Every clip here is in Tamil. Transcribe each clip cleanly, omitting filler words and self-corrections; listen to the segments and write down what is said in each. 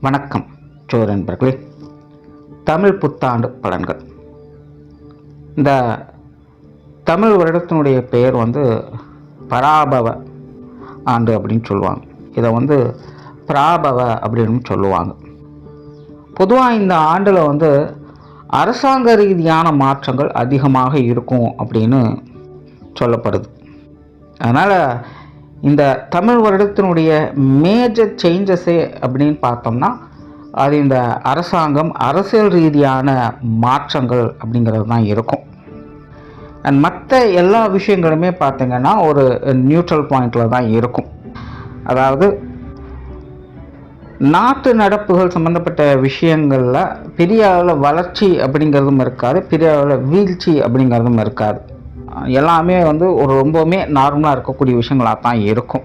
வணக்கம் நண்பர்களே. தமிழ் புத்தாண்டு பலன்கள். இந்த தமிழ் வருடத்தினுடைய பெயர் பராபவ ஆண்டு அப்படின்னு சொல்லுவாங்க. இதை பிராபவ அப்படின்னு சொல்லுவாங்க. பொதுவாக இந்த ஆண்டில் அரசாங்க ரீதியான மாற்றங்கள் அதிகமாக இருக்கும் அப்படின்னு சொல்லப்படுது. அதனால் இந்த தமிழ் வருடத்தினுடைய மேஜர் சேஞ்சஸே அப்படின்னு பார்த்தோம்னா அது இந்த அரசாங்கம் அரசியல் ரீதியான மாற்றங்கள் அப்படிங்கிறது தான் இருக்கும். அண்ட் மற்ற எல்லா விஷயங்களுமே பார்த்திங்கன்னா ஒரு நியூட்ரல் பாயிண்டில் தான் இருக்கும். அதாவது நாட்டு நடப்புகள் சம்மந்தப்பட்ட விஷயங்களில் பெரிய அளவில் வளர்ச்சி அப்படிங்கிறதும் இருக்காது, பெரிய அளவில் வீழ்ச்சி அப்படிங்கிறதும் இருக்காது. எல்லாமே ஒரு ரொம்பவுமே நார்மலாக இருக்கக்கூடிய விஷயங்களாக தான் இருக்கும்.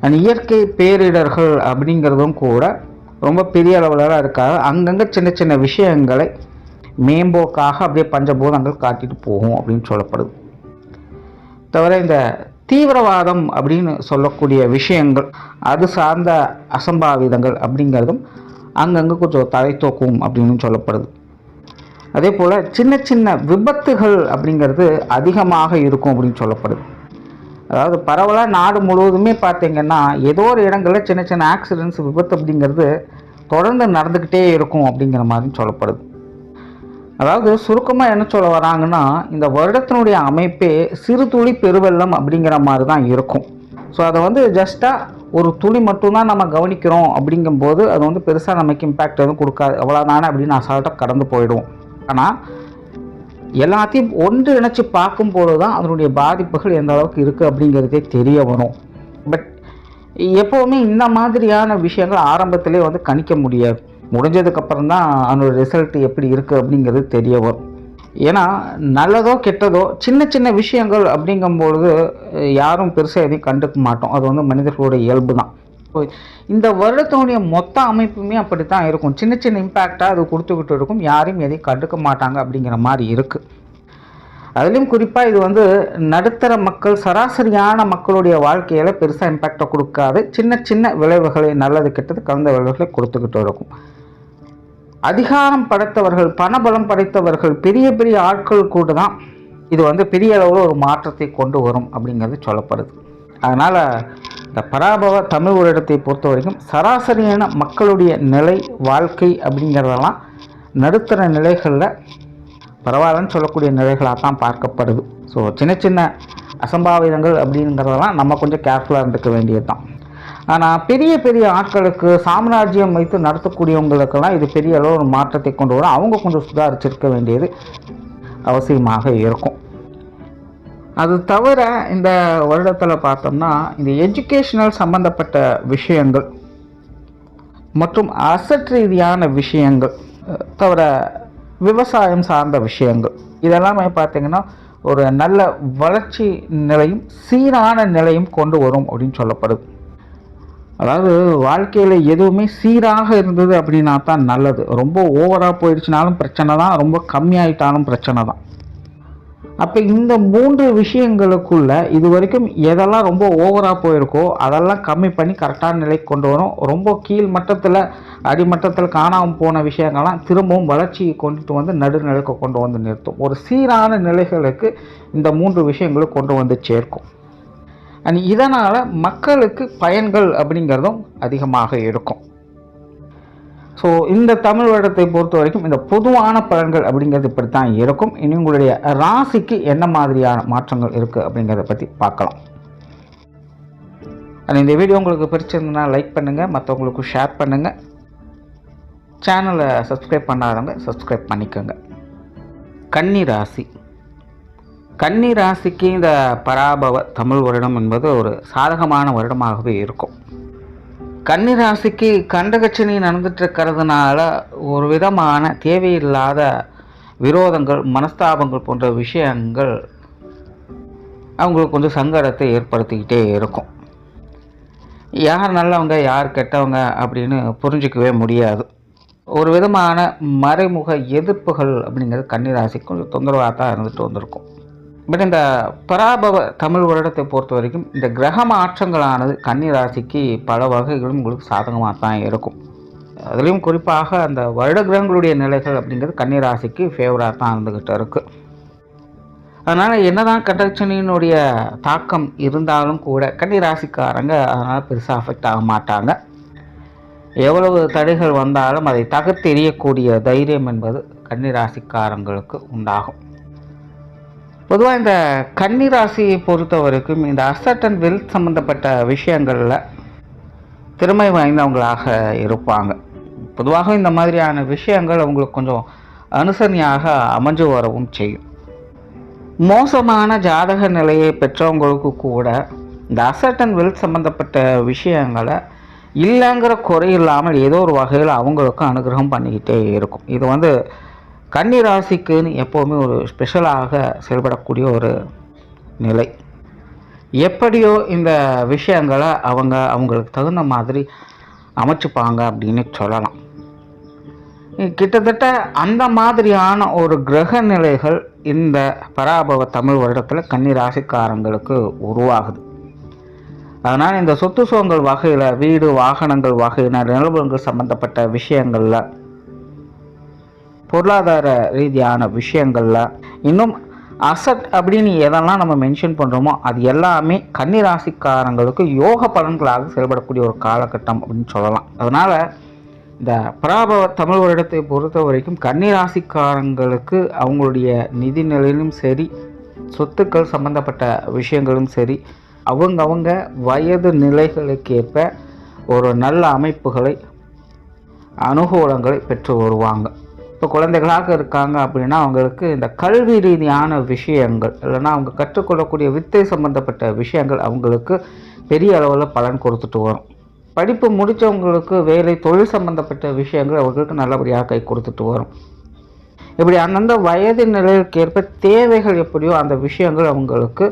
அண்ட் இயற்கை பேரிடர்கள் அப்படிங்கிறதும் கூட ரொம்ப பெரிய அளவில் இருக்காது. அங்கங்கே சின்ன சின்ன விஷயங்களை மேம்போக்காக அப்படியே பஞ்சபூதங்கள் காட்டிட்டு போகும் அப்படின்னு சொல்லப்படுது. தவிர இந்த தீவிரவாதம் அப்படின்னு சொல்லக்கூடிய விஷயங்கள், அது சார்ந்த அசம்பாவிதங்கள் அப்படிங்கிறதும் அங்கங்கே கொஞ்சம் தலை தூக்கும் அப்படின்னு சொல்லப்படுது. அதே போல் சின்ன சின்ன விபத்துகள் அப்படிங்கிறது அதிகமாக இருக்கும் அப்படின்னு சொல்லப்படுது. அதாவது பரவலாக நாடு முழுவதுமே பார்த்திங்கன்னா ஏதோ ஒரு இடங்களில் சின்ன சின்ன ஆக்சிடென்ட்ஸ், விபத்து அப்படிங்கிறது தொடர்ந்து நடந்துக்கிட்டே இருக்கும் அப்படிங்கிற மாதிரி சொல்லப்படுது. அதாவது சுருக்கமாக என்ன சொல்ல வராங்கன்னா, இந்த வருடத்தினுடைய அமைப்பே சிறு துளி பெருவெள்ளம் அப்படிங்கிற மாதிரி தான் இருக்கும். ஸோ அதை ஜஸ்ட்டாக ஒரு துளி மட்டும்தான் நம்ம கவனிக்கிறோம் அப்படிங்கும்போது அது பெருசாக நமக்கு இம்பேக்ட் எதுவும் கொடுக்காது, அவ்வளோதானே அப்படின்னு அசால்ட்டாக கடந்து போயிடுவோம். ஆனால் எல்லாத்தையும் ஒன்று இணைச்சி பார்க்கும்போது தான் அதனுடைய பாதிப்புகள் எந்த அளவுக்கு இருக்குது அப்படிங்கிறதே தெரிய வரும். பட் எப்போவுமே இந்த மாதிரியான விஷயங்கள் ஆரம்பத்திலே கணிக்க முடியாது. முடிஞ்சதுக்கப்புறம் தான் அதனுடைய ரிசல்ட் எப்படி இருக்குது அப்படிங்கிறது தெரிய வரும். ஏன்னா நல்லதோ கெட்டதோ சின்ன சின்ன விஷயங்கள் அப்படிங்கும்பொழுது யாரும் பெருசாக எதையும் கண்டுக்க மாட்டோம். அது மனிதர்களுடைய இயல்பு தான். இந்த வருடத்தினுடைய மொத்த அமைப்புமே அப்படி தான் இருக்கும். சின்ன சின்ன இம்பேக்டாக அது கொடுத்துக்கிட்டு இருக்கும், யாரையும் எதையும் கண்டுக்க மாட்டாங்க அப்படிங்கிற மாதிரி இருக்குது. அதுலேயும் குறிப்பாக இது நடுத்தர மக்கள், சராசரியான மக்களுடைய வாழ்க்கையில் பெருசாக இம்பேக்டை கொடுக்காது. சின்ன சின்ன விளைவுகளை, நல்லது கெட்டது கலந்த விளைவுகளை கொடுத்துக்கிட்டு இருக்கும். அதிகாரம் படைத்தவர்கள், பணபலம் படைத்தவர்கள், பெரிய பெரிய ஆட்கள் கூட தான் இது பெரிய அளவில் ஒரு மாற்றத்தை கொண்டு வரும் அப்படிங்கிறது சொல்லப்படுது. அதனால் இந்த பராபவ தமிழ் வருடத்தை பொறுத்த வரைக்கும் சராசரியான மக்களுடைய நிலை, வாழ்க்கை அப்படிங்கிறதெல்லாம் நடுத்தர நிலைகளில் பரவாயில்லன்னு சொல்லக்கூடிய நிலைகளாக தான் பார்க்கப்படுது. ஸோ சின்ன சின்ன அசம்பாவிதங்கள் அப்படிங்கிறதெல்லாம் நம்ம கொஞ்சம் கேர்ஃபுல்லாக இருந்துக்க வேண்டியது தான். ஆனால் பெரிய பெரிய ஆட்களுக்கு, சாம்ராஜ்யம் வைத்து நடத்தக்கூடியவங்களுக்கெல்லாம் இது பெரிய அளவு ஒரு மாற்றத்தை கொண்டு வரும். அவங்க கொஞ்சம் சுதாரிச்சிருக்க வேண்டியது அவசியமாக இருக்கும். அது தவிர இந்த வருடத்தில் பார்த்தோம்னா இந்த எஜுகேஷனல் சம்பந்தப்பட்ட விஷயங்கள் மற்றும் அசட் ரீதியான விஷயங்கள், தவிர விவசாயம் சார்ந்த விஷயங்கள், இதெல்லாமே பார்த்திங்கன்னா ஒரு நல்ல வளர்ச்சி நிலையும் சீரான நிலையும் கொண்டு வரும் அப்படின்னு சொல்லப்படுது. அதாவது வாழ்க்கையில் எதுவுமே சீராக இருந்தது அப்படின்னா தான் நல்லது. ரொம்ப ஓவராக போயிடுச்சுனாலும் பிரச்சனை தான், ரொம்ப கம்மியாயிட்டாலும் பிரச்சனை தான். அப்போ இந்த 3 விஷயங்களுக்குள்ள இது வரைக்கும் எதெல்லாம் ரொம்ப ஓவராக போயிருக்கோ அதெல்லாம் கம்மி பண்ணி கரெக்டான நிலைக்கு கொண்டு வரும். ரொம்ப கீழ் மட்டத்தில், அடிமட்டத்தில் காணாமல் போன விஷயங்கள்லாம் திரும்பவும் வளர்ச்சியை கொண்டுட்டு நடுநிலைக்கு கொண்டு நிறுத்தும். ஒரு சீரான நிலைகளுக்கு இந்த 3 விஷயங்களும் கொண்டு சேர்க்கும். அண்ட் இதனால் மக்களுக்கு பயன்கள் அப்படிங்கிறதும் அதிகமாக இருக்கும். ஸோ இந்த தமிழ் வருடத்தை பொறுத்த வரைக்கும் இந்த பொதுவான பலன்கள் அப்படிங்கிறது இப்படி தான் இருக்கும். இனி உங்களுடைய ராசிக்கு என்ன மாதிரியான மாற்றங்கள் இருக்குது அப்படிங்கிறத பற்றி பார்க்கலாம். இந்த வீடியோ உங்களுக்கு பிடிச்சிருந்ததுன்னா லைக் பண்ணுங்கள், மற்றவங்களுக்கு ஷேர் பண்ணுங்கள். சேனலை சப்ஸ்கிரைப் பண்ணாதவங்க சப்ஸ்கிரைப் பண்ணிக்கோங்க. கன்னி ராசி. கன்னி ராசிக்கு இந்த பராபவ தமிழ் வருடம் என்பது ஒரு சாதகமான வருடமாகவே இருக்கும். கன்னி ராசிக்கு கண்டகச்சனி நடந்துட்டு இருக்கிறதுனால ஒரு விதமான தேவையில்லாத விரோதங்கள், மனஸ்தாபங்கள் போன்ற விஷயங்கள் அவங்களுக்கு கொஞ்சம் சங்கடத்தை ஏற்படுத்திக்கிட்டே இருக்கும். யார் நல்லவங்க யார் கெட்டவங்க அப்படின்னு புரிஞ்சிக்கவே முடியாது. ஒரு விதமான மறைமுக எதிர்ப்புகள் அப்படிங்கிறது கன்னி ராசிக்கு கொஞ்சம் தொந்தரவாக தான் இருந்துட்டு வந்திருக்கும். பட் இந்த பராபவ தமிழ் வருடத்தை பொறுத்த வரைக்கும் இந்த கிரக மாற்றங்களானது கன்னி ராசிக்கு பல வகைகளும் உங்களுக்கு சாதகமாக தான் இருக்கும். அதுலேயும் குறிப்பாக அந்த வருட கிரகங்களுடைய நிலைகள் அப்படிங்கிறது கன்னிராசிக்கு ஃபேவராக தான் இருந்துக்கிட்டு இருக்குது. அதனால் என்னதான் கண்டச்சனியினுடைய தாக்கம் இருந்தாலும் கூட கன்னிராசிக்காரங்க அதனால் பெருசாக அஃபெக்ட் ஆக மாட்டாங்க. எவ்வளவு தடைகள் வந்தாலும் அதை தகர்த்தெறியக்கூடிய தைரியம் என்பது கன்னிராசிக்காரங்களுக்கு உண்டாகும். பொதுவாக இந்த கன்னிராசியை பொறுத்த வரைக்கும் இந்த அசட் அண்ட் வெல்த் சம்மந்தப்பட்ட விஷயங்களில் திறமை வாய்ந்தவங்களாக இருப்பாங்க. பொதுவாக இந்த மாதிரியான விஷயங்கள் அவங்களுக்கு கொஞ்சம் அனுசரணையாக அமைஞ்சு வரவும் செய்யும். மோசமான ஜாதக நிலையை பெற்றவங்களுக்கு கூட இந்த அசட் அண்ட் வெல்த் சம்மந்தப்பட்ட விஷயங்களை இல்லைங்கிற குறை இல்லாமல் ஏதோ ஒரு வகையில் அவங்களுக்கும் அனுகிரகம் பண்ணிக்கிட்டே இருக்கும். இது கன்னிராசிக்குன்னு எப்போவுமே ஒரு ஸ்பெஷலாக செயல்படக்கூடிய ஒரு நிலை. எப்படியோ இந்த விஷயங்களை அவங்களுக்கு தகுந்த மாதிரி அமைச்சுப்பாங்க அப்படின்னு சொல்லலாம். கிட்டத்தட்ட அந்த மாதிரியான ஒரு கிரக நிலைகள் இந்த பராபவ தமிழ் வருடத்தில் கன்னிராசிக்காரங்களுக்கு உருவாகுது. அதனால் இந்த சொத்து சுகங்கள் வகையில், வீடு வாகனங்கள் வகையினர், நிலவரங்கள் சம்பந்தப்பட்ட விஷயங்களில், பொருளாதார ரீதியான விஷயங்களில், இன்னும் அசட் அப்படின்னு எதெல்லாம் நம்ம மென்ஷன் பண்ணுறோமோ அது எல்லாமே கன்னிராசிக்காரங்களுக்கு யோக பலன்களாக செயல்படக்கூடிய ஒரு காலகட்டம் அப்படின்னு சொல்லலாம். அதனால் இந்த பராபவ தமிழ் வருடத்தை பொறுத்த வரைக்கும் கன்னிராசிக்காரங்களுக்கு அவங்களுடைய நிதி நிலையிலும் சரி, சொத்துக்கள் சம்பந்தப்பட்ட விஷயங்களும் சரி, அவங்க வயது நிலைகளுக்கேற்ப ஒரு நல்ல அமைப்புகளை, அனுகூலங்களை பெற்று வருவாங்க. இப்போ குழந்தைகளாக இருக்காங்க அப்படின்னா அவங்களுக்கு இந்த கல்வி ரீதியான விஷயங்கள் இல்லைன்னா அவங்க கற்றுக்கொள்ளக்கூடிய வித்தை சம்பந்தப்பட்ட விஷயங்கள் அவங்களுக்கு பெரிய அளவில் பலன் கொடுத்துட்டு வரும். படிப்பு முடித்தவங்களுக்கு வேலை, தொழில் சம்பந்தப்பட்ட விஷயங்கள் அவர்களுக்கு நல்லபடியாக கை கொடுத்துட்டு வரும். இப்படி அந்தந்த வயது நிலைக்கேற்ப தேவைகள் எப்படியோ அந்த விஷயங்கள் அவங்களுக்கு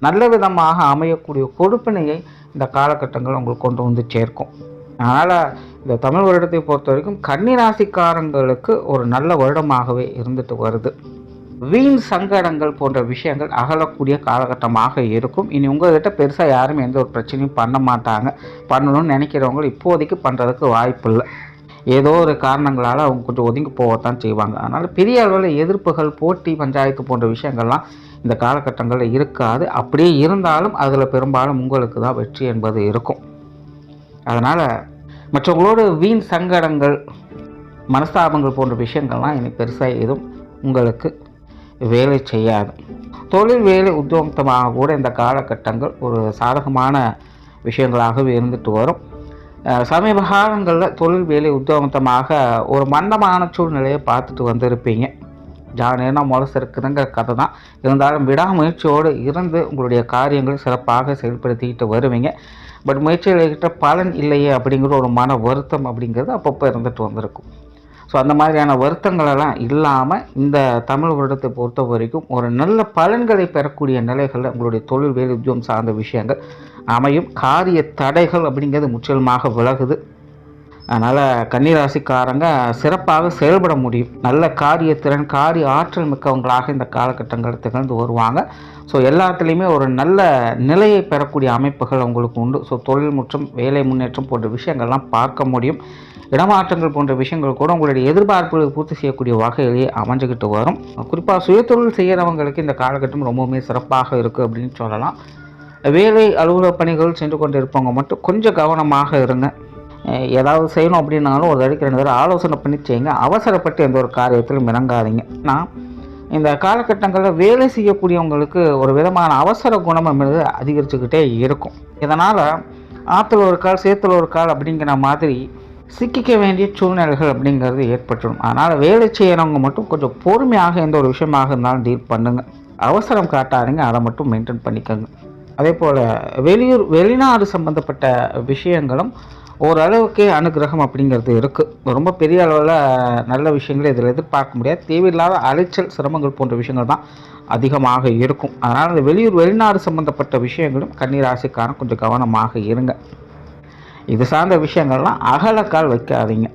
நல்ல விதமாக அமையக்கூடிய கொடுப்பினையை இந்த காலகட்டங்கள் அவங்களுக்கு கொண்டு வந்து சேர்க்கும். அதனால் இந்த தமிழ் வருடத்தை பொறுத்த வரைக்கும் கன்னிராசிக்காரங்களுக்கு ஒரு நல்ல வருடமாகவே இருந்துட்டு வருது. வீண் சங்கடங்கள் போன்ற விஷயங்கள் அகலக்கூடிய காலகட்டமாக இருக்கும். இனி உங்கள்கிட்ட பெருசாக யாரும் எந்த ஒரு பிரச்சனையும் பண்ண மாட்டாங்க. பண்ணணும்னு நினைக்கிறவங்க இப்போதைக்கு பண்ணுறதுக்கு வாய்ப்பு இல்லை. ஏதோ ஒரு காரணங்களால் அவங்க கொஞ்சம் ஒதுங்கி போகத்தான் செய்வாங்க. அதனால் பெரிய அளவில் எதிர்ப்புகள், போட்டி, பஞ்சாயத்து போன்ற விஷயங்கள்லாம் இந்த காலகட்டங்களில் இருக்காது. அப்படியே இருந்தாலும் அதில் பெரும்பாலும் உங்களுக்கு தான் வெற்றி என்பது இருக்கும். அதனால் மற்றவங்களோட வீண் சங்கடங்கள், மனஸ்தாபங்கள் போன்ற விஷயங்கள்லாம் இனி பெருசாக எதுவும் உங்களுக்கு வேலை செய்யாது. தொழில், வேலை, உத்தியோகமாக கூட இந்த காலகட்டங்கள் ஒரு சாதகமான விஷயங்களாகவே இருந்துட்டு வரும். சமீப காலங்களில் தொழில், வேலை, உத்தியோகமாக ஒரு மந்தமான சூழ்நிலையை பார்த்துட்டு வந்திருப்பீங்க. ஜானேனா முளசு இருக்குதுங்கிற கதை தான். இருந்தாலும் விடாமுயற்சியோடு இருந்து உங்களுடைய காரியங்களை சிறப்பாக செயல்படுத்திக்கிட்டு வருவீங்க. பட் முயற்சிகிட்ட பலன் இல்லையே அப்படிங்கிற ஒரு மன வருத்தம் அப்படிங்கிறது அப்பப்போ இருந்துட்டு வந்திருக்கும். ஸோ அந்த மாதிரியான வருத்தங்களெல்லாம் இல்லாமல் இந்த தமிழ் வருடத்தை பொறுத்த வரைக்கும் ஒரு நல்ல பலன்களை பெறக்கூடிய நிலைகளில் உங்களுடைய தொழில், வேலை, உத்தியோகம் சார்ந்த விஷயங்கள் அமையும். காரிய தடைகள் அப்படிங்கிறது முற்றிலுமாக விலகுது. அதனால் கன்னிராசிக்காரங்க சிறப்பாக செயல்பட முடியும். நல்ல காரியத்திறன், காரிய ஆற்றல் மிக்கவங்களாக இந்த காலகட்டங்கள் திகழ்ந்து வருவாங்க. ஸோ எல்லாத்துலேயுமே ஒரு நல்ல நிலையை பெறக்கூடிய அமைப்புகள் உங்களுக்கு உண்டு. ஸோ தொழில் மற்றும் வேலை முன்னேற்றம் போன்ற விஷயங்கள்லாம் பார்க்க முடியும். இடமாற்றங்கள் போன்ற விஷயங்கள் கூட உங்களுடைய எதிர்பார்ப்புகளை பூர்த்தி செய்யக்கூடிய வகையிலேயே அமைஞ்சுக்கிட்டு வரும். குறிப்பாக சுயதொழில் செய்கிறவங்களுக்கு இந்த காலகட்டம் ரொம்பவுமே சிறப்பாக இருக்குது அப்படின்னு சொல்லலாம். வேலை, அலுவலக பணிகள் சென்று கொண்டு இருப்பவங்க மட்டும் கொஞ்சம் கவனமாக இருங்க. ஏதாவது செய்யணும் அப்படின்னாலும் ஒரு தடவைக்கு 2 தடவை ஆலோசனை பண்ணி செய்யுங்க. அவசரப்பட்டு எந்த ஒரு காரியத்திலும் இறங்காதீங்க. ஆனால் இந்த காலகட்டங்களில் வேலை செய்யக்கூடியவங்களுக்கு ஒரு விதமான அவசர குணம் என்பது அதிகரிச்சுக்கிட்டே இருக்கும். இதனால் ஆற்றுல ஒரு கால், சேத்துல ஒரு கால் அப்படிங்கிற மாதிரி சிக்கிக்க வேண்டிய சூழ்நிலைகள் அப்படிங்கிறது ஏற்பட்டுடும். அதனால் வேலை செய்கிறவங்க மட்டும் கொஞ்சம் பொறுமையாக எந்த ஒரு விஷயமாக இருந்தாலும் டீல் பண்ணுங்கள். அவசரம் காட்டாதீங்க, அதை மட்டும் மெயின்டைன் பண்ணிக்கோங்க. அதே போல் வெளிநாடு சம்மந்தப்பட்ட விஷயங்களும் ஓரளவுக்கு அனுகிரகம் அப்படிங்கிறது இருக்குது. ரொம்ப பெரிய அளவில் நல்ல விஷயங்கள் இதில் எதிர்பார்க்க முடியாது. தேவையில்லாத அலைச்சல், சிரமங்கள் போன்ற விஷயங்கள் தான் அதிகமாக இருக்கும். அதனால் இந்த வெளிநாடு சம்மந்தப்பட்ட விஷயங்களும் கன்னிராசிக்காரன் கொஞ்சம் கவனமாக இருங்க. இது சார்ந்த விஷயங்கள்லாம் அகலக்கால் வைக்காதீங்க.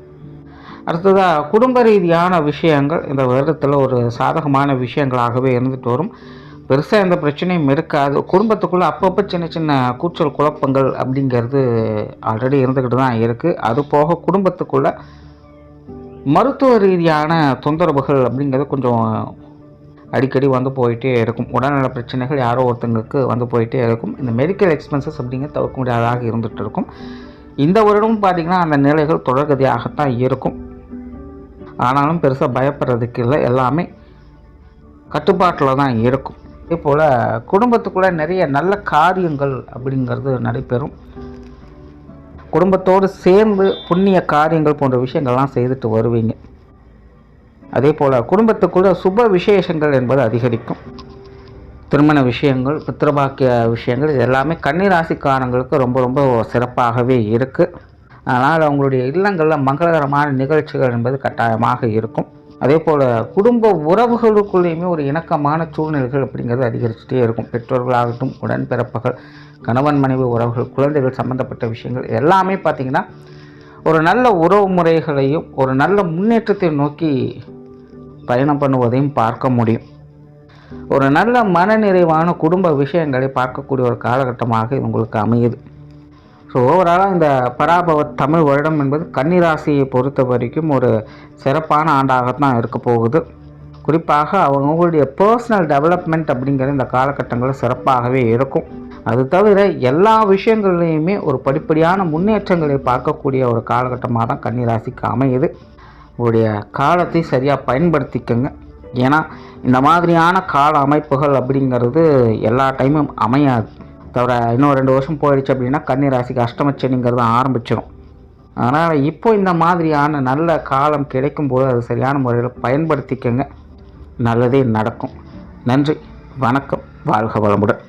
அடுத்ததாக குடும்ப ரீதியான விஷயங்கள் இந்த வருடத்தில் ஒரு சாதகமான விஷயங்களாகவே இருந்துட்டு வரும். பெருசாக எந்த பிரச்சனையும் இருக்காது. குடும்பத்துக்குள்ளே அப்பப்போ சின்ன சின்ன கூச்சல் குழப்பங்கள் அப்படிங்கிறது ஆல்ரெடி இருந்துக்கிட்டு தான் இருக்குது. அது போக குடும்பத்துக்குள்ளே மருத்துவ ரீதியான தொந்தரவுகள் அப்படிங்கிறது கொஞ்சம் அடிக்கடி வந்து போயிட்டே இருக்கும். உடல்நல பிரச்சனைகள் யாரோ ஒருத்தங்களுக்கு வந்து போயிட்டே இருக்கும். இந்த மெடிக்கல் எக்ஸ்பென்சஸ் அப்படிங்கிறது தவிர்க்க முடியாததாக இருந்துகிட்டு இருக்கும். இந்த வருடமும் பார்த்திங்கன்னா அந்த நிலைகள் தொடர்கதியாகத்தான் இருக்கும். ஆனாலும் பெருசாக பயப்படுறதுக்கு இல்லை, எல்லாமே கட்டுப்பாட்டில் தான் இருக்கும். அதே போல் குடும்பத்துக்குள்ளே நிறைய நல்ல காரியங்கள் அப்படிங்கிறது நடைபெறும். குடும்பத்தோடு சேர்ந்து புண்ணிய காரியங்கள் போன்ற விஷயங்கள்லாம் செய்துட்டு வருவீங்க. அதே போல் குடும்பத்துக்குள்ளே சுப விசேஷங்கள் என்பது அதிகரிக்கும். திருமண விஷயங்கள், பித்ருபாக்கிய விஷயங்கள், இது எல்லாமே கன்னிராசிக்காரங்களுக்கு ரொம்ப ரொம்ப சிறப்பாகவே இருக்குது. அதனால் அவங்களுடைய இல்லங்களில் மங்களகரமான நிகழ்ச்சிகள் என்பது கட்டாயமாக இருக்கும். அதே போல் குடும்ப உறவுகளுக்குள்ளேயுமே ஒரு இணக்கமான சூழ்நிலைகள் அப்படிங்கிறது அதிகரிச்சுட்டே இருக்கும். பெற்றோர்களாகட்டும், உடன்பிறப்புகள், கணவன் மனைவி உறவுகள், குழந்தைகள் சம்பந்தப்பட்ட விஷயங்கள் எல்லாமே பார்த்திங்கன்னா ஒரு நல்ல உறவு முறைகளையும் ஒரு நல்ல முன்னேற்றத்தை நோக்கி பயணம் பண்ணுவதையும் பார்க்க முடியும். ஒரு நல்ல மனநிறைவான குடும்ப விஷயங்களை பார்க்கக்கூடிய ஒரு காலகட்டமாக இது உங்களுக்கு அமையுது. ஸோ ஓவராலாக இந்த பராபவ தமிழ் வருடம் என்பது கன்னிராசியை பொறுத்த வரைக்கும் ஒரு சிறப்பான ஆண்டாகத்தான் இருக்க போகுது. குறிப்பாக அவங்களுடைய பர்சனல் டெவலப்மெண்ட் அப்படிங்கிற இந்த காலகட்டங்களில் சிறப்பாகவே இருக்கும். அது தவிர எல்லா விஷயங்கள்லையுமே ஒரு படிப்படியான முன்னேற்றங்களை பார்க்கக்கூடிய ஒரு காலகட்டமாக தான் கன்னிராசிக்கு அமையுது. உங்களுடைய காலத்தை சரியாக பயன்படுத்திக்கங்க. ஏன்னா இந்த மாதிரியான கால அமைப்புகள் அப்படிங்கிறது எல்லா டைமும் அமையாது. தவிர இன்னும் 2 வருஷம் போயிடுச்சு அப்படின்னா கன்னிராசிக்கு அஷ்டமச்சனிங்கிறது ஆரம்பிச்சிடும். அதனால் இப்போ இந்த மாதிரியான நல்ல காலம் கிடைக்கும்போது அது சரியான முறையில் பயன்படுத்திக்கங்க. நல்லதே நடக்கும். நன்றி, வணக்கம், வாழ்க வளமுடன்.